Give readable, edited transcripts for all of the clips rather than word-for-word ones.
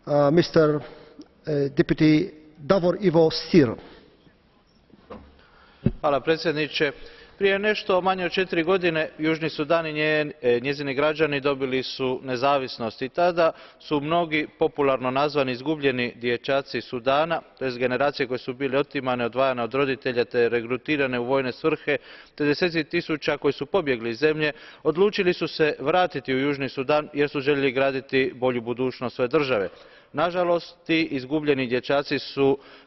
Mr. Deputy Davor Ivo Stier. Hvala predsjedniče. Prije nešto manje od 4 godine Južni Sudan i njezini građani dobili su nezavisnost i tada su mnogi popularno nazvani izgubljeni dječaci Sudana, to jest generacije koje su bile otimane, odvajane od roditelja te regrutirane u vojne svrhe, te deseci tisuća koji su pobjegli iz zemlje, odlučili su se vratiti u Južni Sudan jer su željeli graditi bolju budućnost svoje države. Nažalost, ti izgubljeni dječaci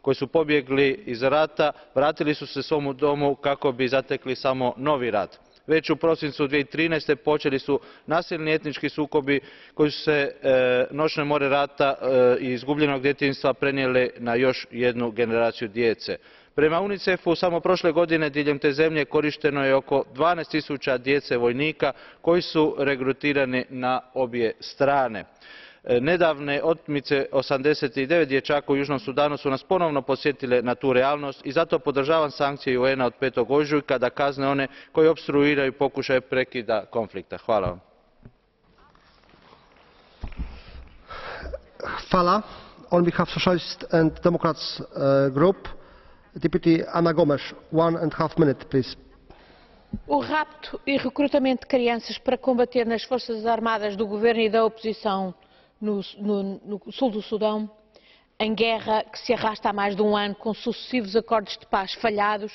koji su pobjegli iz rata vratili su se svom domu kako bi zatekli samo novi rat. Već u prosincu 2013. počeli su nasilni etnički sukobi koji su se noćne more rata i izgubljenog djetinjstva prenijeli na još jednu generaciju djece. Prema UNICEF-u samo prošle godine diljem te zemlje korišteno je oko 12.000 djece vojnika koji su regrutirani na obje strane. Nedavne otmice 89 dječaka u Južnom Sudanu su nas ponovno podsjetile na tu realnost i zato podržavam sankcije UN-a od 5. ožujka da kazne one koji opstruiraju pokušaje prekida konflikta. Hvala vam. Hvala. On behalf of Socialist and Democrats Group, Deputy Ana Gomes, 1.5 minutes, please. O rapto e recrutamento de crianças para combater nas forças armadas do governo e da oposição no sul do Sudão, em guerra que se arrasta há mais de um ano, com sucessivos acordos de paz falhados,